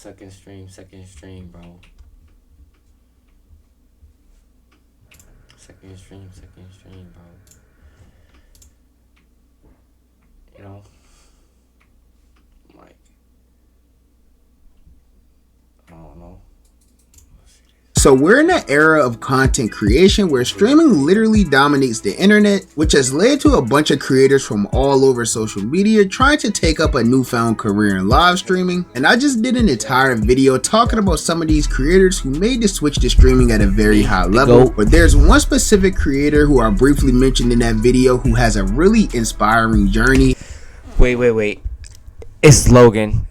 Second stream, bro. Second stream, bro. You know, like, I don't know. So we're in an era of content creation where streaming literally dominates the internet, which has led to a bunch of creators from all over social media trying to take up a newfound career in live streaming. And I just did an entire video talking about some of these creators who made the switch to streaming at a very high level. But there's one specific creator who I briefly mentioned in that video who has a really inspiring journey. Wait. It's Logan.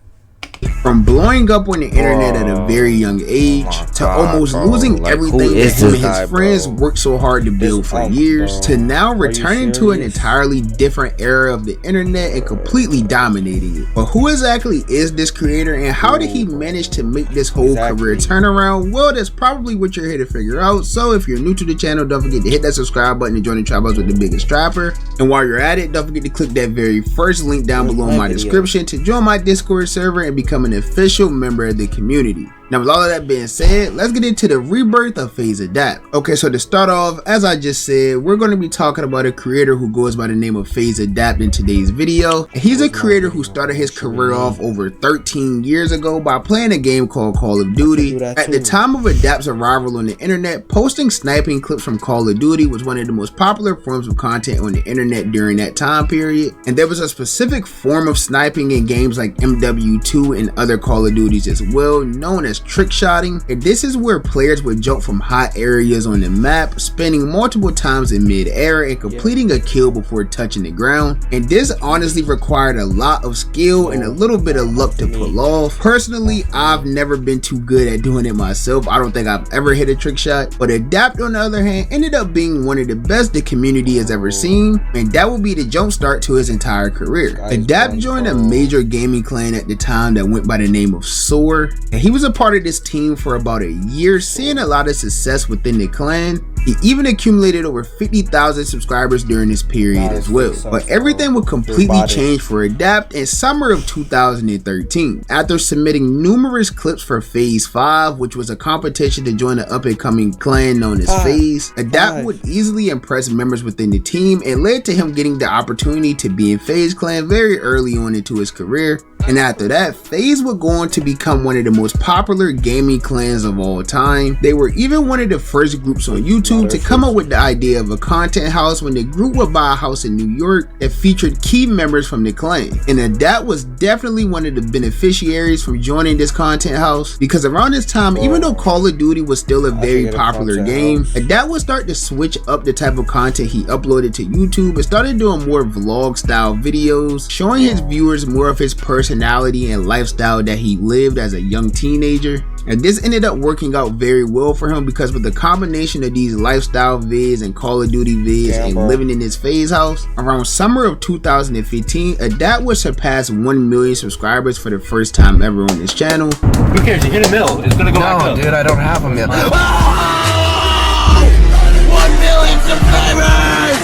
From blowing up on the internet at a very young age to almost losing everything that him and his friends worked so hard to build for years, to now returning to an entirely different era of the internet and completely dominating it. But who exactly is this creator and how did he manage to make this whole career turnaround? Well, that's probably what you're here to figure out. So if you're new to the channel, don't forget to hit that subscribe button and join the tribe house with the biggest trapper. And while you're at it, don't forget to click that very first link down below in my description to join my Discord server and become an official member of the community. Now with all of that being said, let's get into the rebirth of FaZe Adapt. Okay, so to start off, as I just said, we're going to be talking about a creator who goes by the name of FaZe Adapt in today's video. And he's a creator who started his career off over 13 years ago by playing a game called Call of Duty. At the time of Adapt's arrival on the internet, posting sniping clips from Call of Duty was one of the most popular forms of content on the internet during that time period. And there was a specific form of sniping in games like MW2 and other Call of Duties as well, known as trick shotting, and this is where players would jump from hot areas on the map, spinning multiple times in mid-air and completing a kill before touching the ground. And this honestly required a lot of skill and a little bit of luck to pull off. Personally, I've never been too good at doing it myself. I don't think I've ever hit a trick shot, but Adapt on the other hand ended up being one of the best the community has ever seen, and that would be the jump start to his entire career. Adapt joined a major gaming clan at the time that went by the name of Soar, and he was a part of this team for about a year, seeing a lot of success within the clan. He even accumulated over 50,000 subscribers during this period as well. But everything would completely change for Adapt in summer of 2013. After submitting numerous clips for Phase 5, which was a competition to join the up-and-coming clan known as FaZe, Adapt would easily impress members within the team and led to him getting the opportunity to be in FaZe clan very early on into his career. And after that, FaZe would go on to become one of the most popular gaming clans of all time. They were even one of the first groups on YouTube to come up with the idea of a content house when the group would buy a house in New York that featured key members from the clan. And Adapt was definitely one of the beneficiaries from joining this content house, because around this time, even though Call of Duty was still a very popular game, Adapt would start to switch up the type of content he uploaded to YouTube and started doing more vlog style videos, showing his viewers more of his personality and lifestyle that he lived as a young teenager. And this ended up working out very well for him, because with the combination of these lifestyle vids and Call of Duty vids and living in his FaZe house, around summer of 2015, Adapt would surpass 1 million subscribers for the first time ever on this channel. Who cares? You hit a mill. It's gonna go back up. No, dude, I don't have a mill. 1 million subscribers!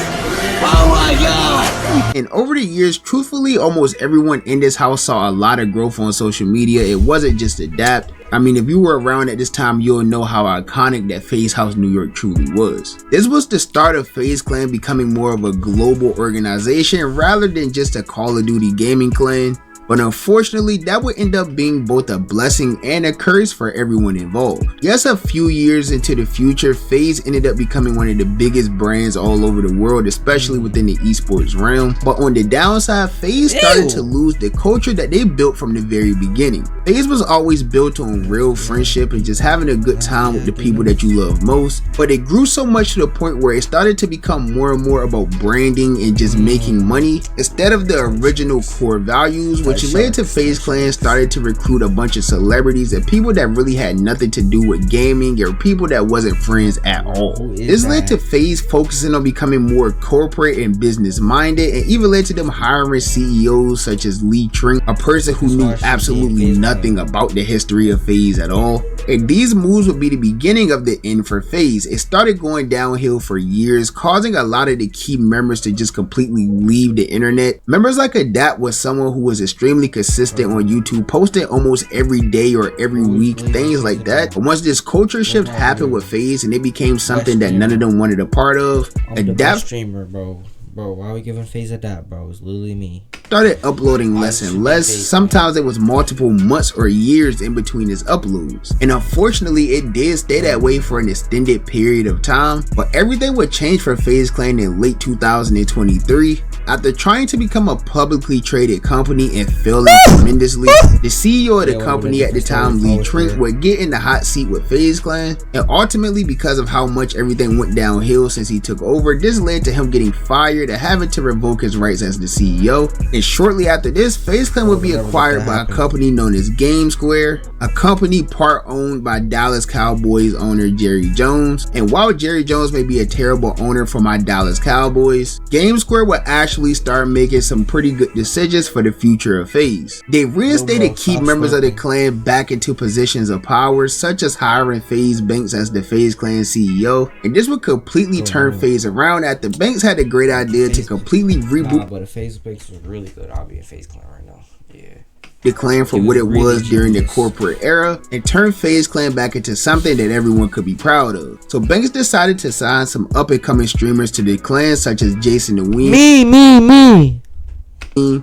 Oh my god! And over the years, truthfully, almost everyone in this house saw a lot of growth on social media. It wasn't just Adapt. I mean, if you were around at this time, you'll know how iconic that FaZe House New York truly was. This was the start of FaZe Clan becoming more of a global organization rather than just a Call of Duty gaming clan. But unfortunately, that would end up being both a blessing and a curse for everyone involved. Yes, a few years into the future, FaZe ended up becoming one of the biggest brands all over the world, especially within the esports realm. But on the downside, FaZe started to lose the culture that they built from the very beginning. FaZe was always built on real friendship and just having a good time with the people that you love most. But it grew so much to the point where it started to become more and more about branding and just making money instead of the original core values, which led to FaZe Clan started to recruit a bunch of celebrities and people that really had nothing to do with gaming or people that wasn't friends at all. This led to FaZe focusing on becoming more corporate and business minded, and even led to them hiring CEOs such as Lee Trink, a person who knew absolutely nothing about the history of FaZe at all. And these moves would be the beginning of the end for FaZe. It started going downhill for years, causing a lot of the key members to just completely leave the internet. Members like Adapt was someone who was extremely extremely consistent on YouTube, posting almost every day or every week, things like that. But once this culture shift happened with FaZe and it became something that none of them wanted a part of, Adapt streamer, bro. Bro, why are we giving FaZe Adapt, bro? It's literally me. Started uploading less and less. Sometimes it was multiple months or years in between his uploads. And unfortunately, it did stay that way for an extended period of time. But everything would change for FaZe Clan in late 2023. After trying to become a publicly traded company and failing tremendously, the CEO of the company at the time, Lee Trink, would get in the hot seat with FaZe Clan. And ultimately, because of how much everything went downhill since he took over, this led to him getting fired and having to revoke his rights as the CEO. And shortly after this, FaZe Clan would be acquired by a company known as Game Square, a company part owned by Dallas Cowboys owner Jerry Jones. And while Jerry Jones may be a terrible owner for my Dallas Cowboys, Game Square would actually start making some pretty good decisions for the future of FaZe. They reinstated key members of the clan back into positions of power, such as hiring FaZe Banks as the FaZe Clan CEO, and this would completely turn FaZe around after Banks had a great idea to completely reboot. But if FaZe Banks was really good, I'll be in FaZe Clan right now. Yeah. The clan for what it was during the corporate era and turn FaZe Clan back into something that everyone could be proud of. So Banks decided to sign some up and coming streamers to the clan, such as Jason the Ween, Me,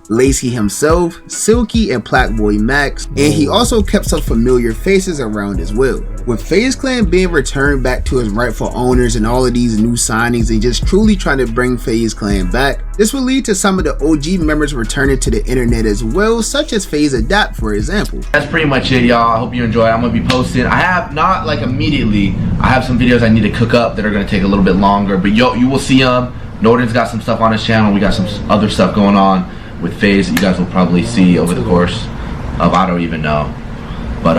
Lacey himself, Silky, and Plaqueboy Max, and he also kept some familiar faces around as well. With FaZe Clan being returned back to its rightful owners and all of these new signings and just truly trying to bring FaZe Clan back, this will lead to some of the OG members returning to the internet as well, such as FaZe Adapt, for example. That's pretty much it, y'all. I hope you enjoy. I'm gonna be posting. I have not like immediately. I have some videos I need to cook up that are gonna take a little bit longer, but you will see them. Norton's got some stuff on his channel. We got some other stuff going on with FaZe that you guys will probably see over the course of, I don't even know, but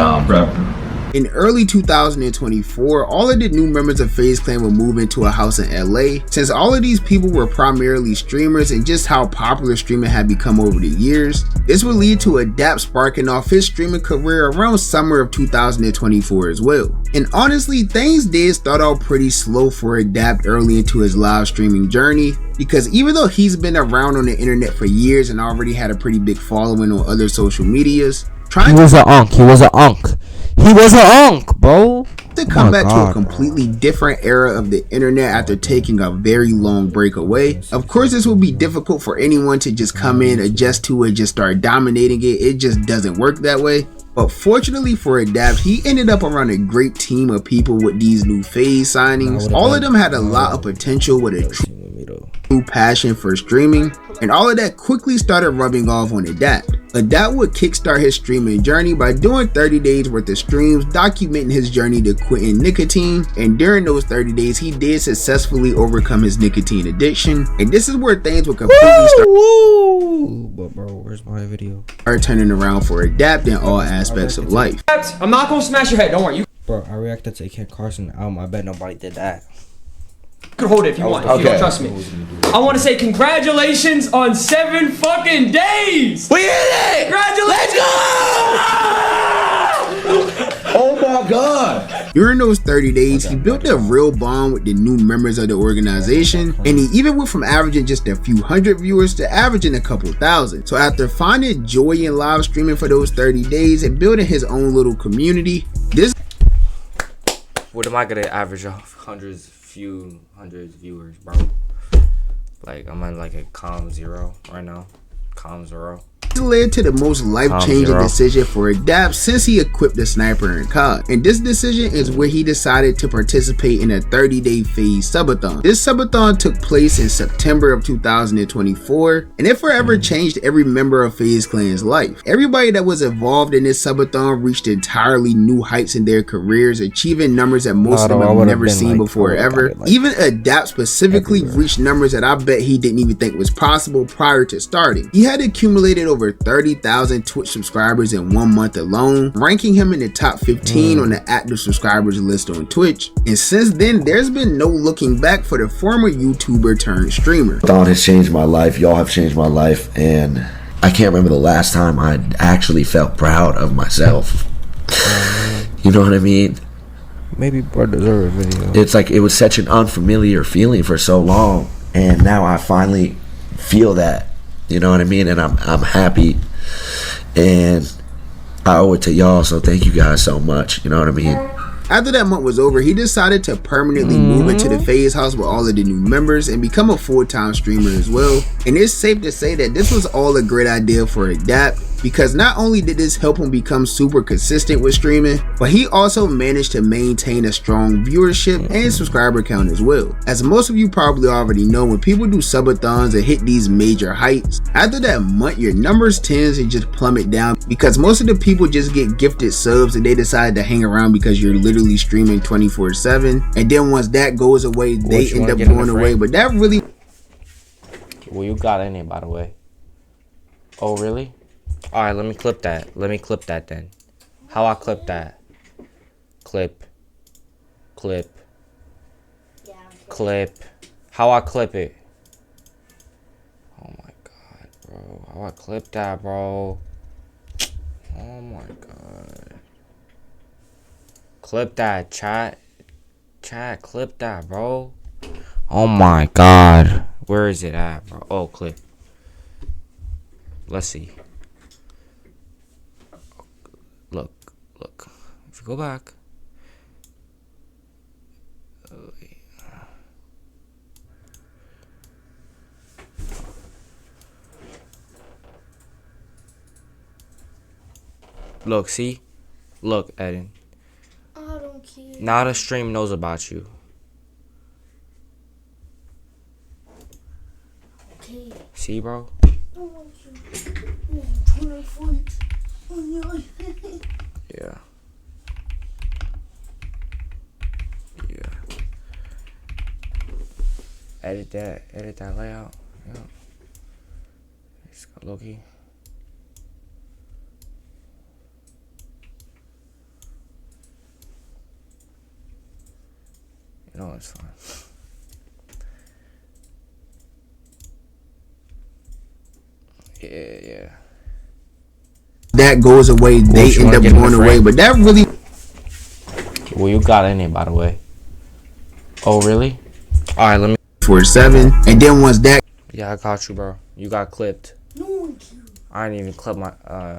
in early 2024, all of the new members of FaZe Clan will move into a house in LA. Since all of these people were primarily streamers and just how popular streaming had become over the years, this would lead to Adapt sparking off his streaming career around summer of 2024 as well. And honestly, things did start out pretty slow for Adapt early into his live streaming journey, because even though he's been around on the internet for years and already had a pretty big following on other social medias, he was an unk, bro. To come back to a completely different era of the internet after taking a very long break away. Of course, this will be difficult for anyone to just come in, adjust to it, just start dominating it. It just doesn't work that way. But fortunately for Adapt, he ended up around a great team of people with these new FaZe signings. All of them had a lot of potential with a true passion for streaming, and all of that quickly started rubbing off on Adapt. Adapt would kickstart his streaming journey by doing 30 days worth of streams, documenting his journey to quitting nicotine, and during those 30 days he did successfully overcome his nicotine addiction, and this is where things would completely start. But bro, where's my video? Start turning around for Adapt in all aspects of life. I'm not gonna smash your head, don't worry. Bro, I reacted to Kid Carson album. I bet nobody did that. You can hold it if you want, if you don't trust me. I want to say congratulations on 7 fucking days! we hit it! Congratulations! Oh my god! During those 30 days, he built a real bond with the new members of the organization, and he even went from averaging just a few hundred viewers to averaging a couple thousand. So after finding joy in live streaming for those 30 days and building his own little community, this... What am I gonna average off? Few hundreds viewers, bro. Like, I'm at like a calm 0 right now. Calm 0. This led to the most life-changing decision for Adapt since he equipped the sniper in COD. And this decision is where he decided to participate in a 30-day FaZe subathon. This subathon took place in September of 2024, and it forever changed every member of FaZe Clan's life. Everybody that was involved in this subathon reached entirely new heights in their careers, achieving numbers that most of them have never seen before ever. Even Adapt specifically reached numbers that I bet he didn't even think was possible prior to starting. He had accumulated over 30,000 Twitch subscribers in 1 month alone, ranking him in the top 15 on the active subscribers list on Twitch. And since then, there's been no looking back for the former YouTuber turned streamer. Dawn has changed my life. Y'all have changed my life, and I can't remember the last time I actually felt proud of myself. You know what I mean? Maybe bro deserve a video. It's like it was such an unfamiliar feeling for so long, and now I finally feel that. You know what I mean? And I'm happy and I owe it to y'all, so thank you guys so much. You know what I mean? After that month was over, he decided to permanently move into the Faze house with all of the new members and become a full-time streamer as well. And it's safe to say that this was all a great idea for Adapt, because not only did this help him become super consistent with streaming, but he also managed to maintain a strong viewership and subscriber count as well. As most of you probably already know, when people do subathons and hit these major heights, after that month your numbers tends to just plummet down, because most of the people just get gifted subs and they decide to hang around because you're literally streaming 24/7, and then once that goes away, they end up going away. But that really... Well, you got in it, by the way. Oh, really? Alright, let me clip that. Let me clip that then. How I clip that? Clip. Clip. Clip. How I clip it? Oh my god, bro. How I clip that, bro? Oh my god. Clip that, chat. Chat, clip that, bro. Oh my god. Where is it at, bro? Oh, clip. Let's see. Look. If you go back. Look, see? Look, Eden. I don't care. Now the stream knows about you. Okay. See, bro? I want you. Oh, 24. Yeah. Edit that layout. Yeah. Just got Loki. You know it's fine. Yeah. that goes away, they end up going away. But that really... Well, you got in it, by the way. Oh, really? Alright, let me... 4/7, and then once that... Yeah, I got you, bro. You got clipped. No one can. I didn't even clip my...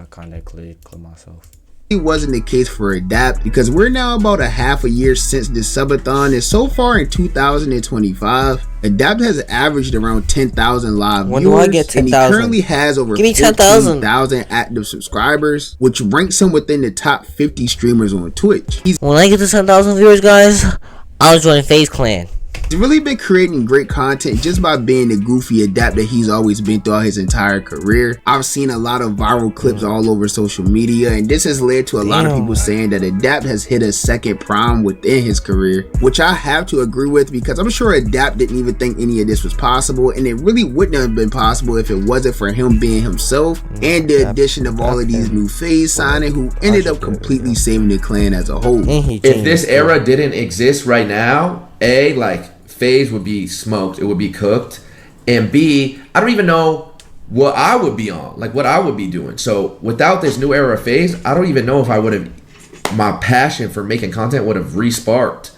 contact clip myself. It wasn't the case for Adapt, because we're now about a half a year since this subathon, and so far in 2025, Adapt has averaged around 10,000 live When viewers, do I get 10,000? and he currently has over 14,000 active subscribers, which ranks him within the top 50 streamers on Twitch. When I get to 10,000 viewers, guys, I'll join FaZe Clan. He's really been creating great content just by being the goofy Adapt that he's always been throughout his entire career. I've seen a lot of viral clips all over social media, and this has led to a lot of people saying that Adapt has hit a second prime within his career, which I have to agree with, because I'm sure Adapt didn't even think any of this was possible, and it really wouldn't have been possible if it wasn't for him being himself and the addition of all of these new FaZe signing who ended up completely saving the clan as a whole. If this era didn't exist right now, A, like, FaZe would be smoked, it would be cooked, and B, I don't even know what I would be on, like what I would be doing. So without this new era of FaZe, I don't even know if I would have, my passion for making content would have re-sparked.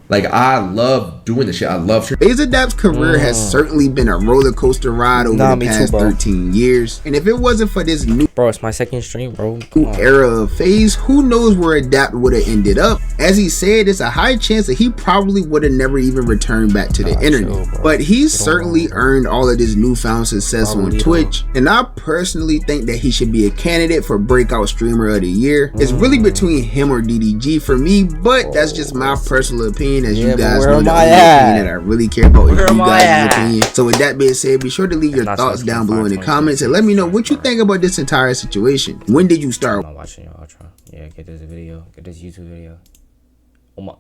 Like, I love doing this shit. I love shit. FaZe Adapt's career has certainly been a roller coaster ride over the past 13 years. And if it wasn't for this new Bro, it's my second stream, bro. era of FaZe, who knows where Adapt would have ended up. As he said, it's a high chance that he probably would have never even returned back to the internet. But he's certainly earned all of this newfound success on Twitch. And I personally think that he should be a candidate for Breakout Streamer of the Year. It's really between him or DDG for me, but that's just my personal opinion. As you guys know, the only opinion that I really care about is you guys' opinion. So with that being said, be sure to leave your thoughts down below in the comments and let me know what you think about this entire situation. When did you start I'm watching your outro? Yeah, get this video, get this YouTube video. Oh my.